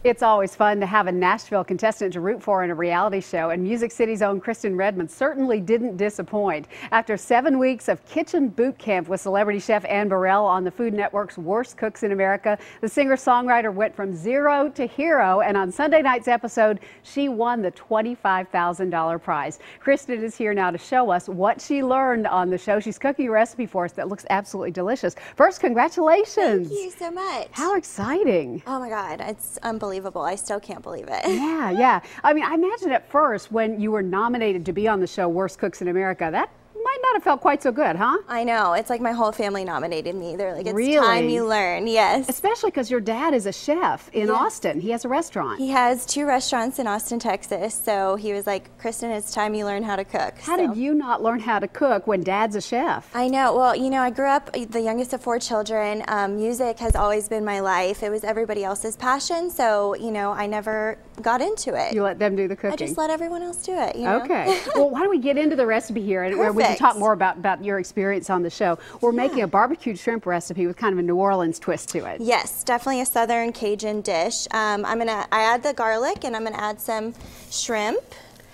It's always fun to have a Nashville contestant to root for in a reality show, and Music City's own Kristen Redmond certainly didn't disappoint. After 7 weeks of kitchen boot camp with celebrity chef Ann Burrell on the Food Network's Worst Cooks in America, the singer-songwriter went from zero to hero, and on Sunday night's episode, she won the $25,000 prize. Kristen is here now to show us what she learned on the show. She's cooking a recipe for us that looks absolutely delicious. First, congratulations. Thank you so much. How exciting. Oh my God, it's unbelievable. I still can't believe it. Yeah. I mean, I imagine at first when you were nominated to be on the show Worst Cooks in America, that might not have felt quite so good, huh? I know. It's like my whole family nominated me. They're like, it's really? Time you learn. Yes. Especially because your dad is a chef in Austin. He has a restaurant. He has 2 restaurants in Austin, Texas. So he was like, Kristen, it's time you learn how to cook. How did you not learn how to cook when dad's a chef? I know. Well, you know, I grew up the youngest of 4 children. Music has always been my life. It was everybody else's passion. So, you know, I never got into it. You let them do the cooking? I just let everyone else do it, you know? Okay. Well, why don't we get into the recipe here and where we can talk more about your experience on the show. We're making a barbecue shrimp recipe with kind of a New Orleans twist to it. Yes, definitely a Southern Cajun dish. I add the garlic and I'm gonna add some shrimp.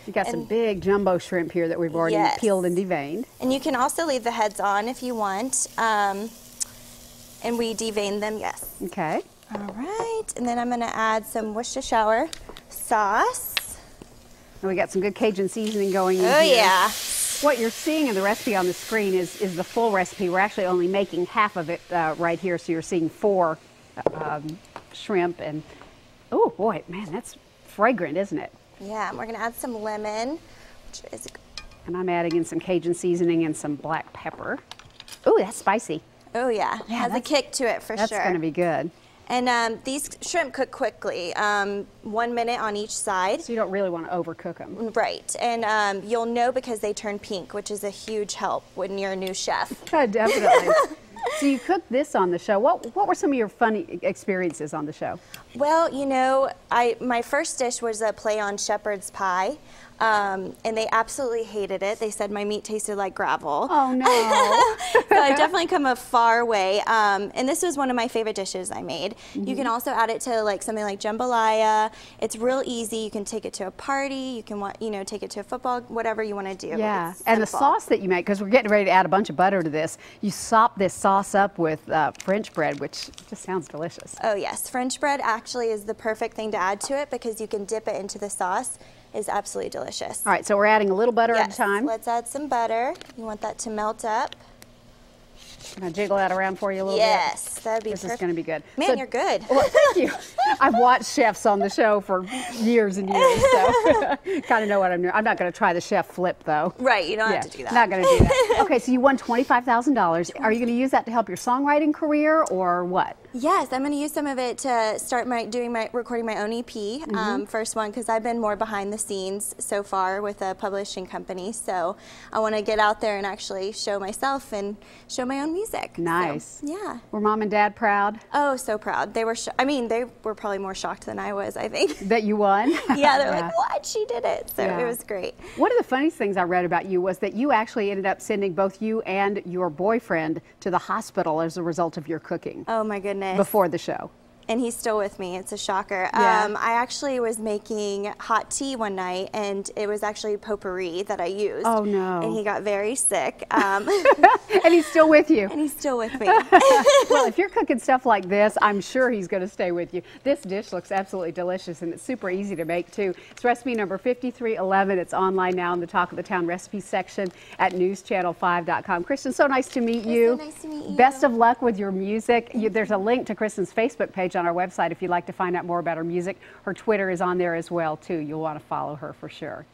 You got some big jumbo shrimp here that we've already peeled and deveined. And you can also leave the heads on if you want. And we devein them, yes. Okay. All right, and then I'm gonna add some Worcestershire sauce. And we got some good Cajun seasoning going in here. Oh yeah. What you're seeing in the recipe on the screen is the full recipe. We're actually only making half of it right here, so you're seeing 4 shrimp. And oh boy, man, that's fragrant, isn't it? Yeah, and we're gonna add some lemon, which is. And I'm adding in some Cajun seasoning and some black pepper. Oh, that's spicy. Oh yeah, it has a kick to it for sure. That's gonna be good. And these shrimp cook quickly, 1 minute on each side. So you don't really want to overcook them. Right, and you'll know because they turn pink, which is a huge help when you're a new chef. Definitely. So you cooked this on the show. What were some of your funny experiences on the show? Well, you know, my first dish was a play on shepherd's pie. And they absolutely hated it. They said my meat tasted like gravel. Oh no. So I've definitely come a far way. And this was one of my favorite dishes I made. You can also add it to like something like jambalaya. It's real easy. You can take it to a party. You can take it to a football, whatever you want to do. Yeah. And the sauce that you make, because we're getting ready to add a bunch of butter to this, you sop this sauce up with French bread, which just sounds delicious. Oh yes. French bread actually is the perfect thing to add to it because you can dip it into the sauce. Is absolutely delicious. All right, so we're adding a little butter at a time. Let's add some butter. You want that to melt up. Can I jiggle that around for you a little bit? Yes, that'd be perfect. This is going to be good. Man, you're good. Well, thank you. I've watched chefs on the show for years and years, so kind of know what I'm doing. I'm not going to try the chef flip, though. Right, you don't have to do that. Not going to do that. Okay, so you won $25,000. Are you going to use that to help your songwriting career, or what? Yes, I'm going to use some of it to start recording my own EP, first one, because I've been more behind the scenes so far with a publishing company. So I want to get out there and actually show myself and show my own music. Nice. So, yeah. Were Mom and Dad proud? Oh, so proud. They were. They were probably more shocked than I was, I think. That you won? Yeah, they're like, what? She did it. So it was great. One of the funniest things I read about you was that you actually ended up sending both you and your boyfriend to the hospital as a result of your cooking. Oh my goodness. Before the show. And he's still with me. It's a shocker. Yeah. I actually was making hot tea one night, and it was actually potpourri that I used. Oh, no. And he got very sick. And he's still with you. And he's still with me. Well, if you're cooking stuff like this, I'm sure he's going to stay with you. This dish looks absolutely delicious, and it's super easy to make, too. It's recipe number 5311. It's online now in the Talk of the Town recipe section at newschannel5.com. Kristen, so nice to meet you. So nice to meet you. Best of luck with your music. There's a link to Kristen's Facebook page on our website if you'd like to find out more about her music. Her Twitter is on there as well, too. You'll want to follow her for sure.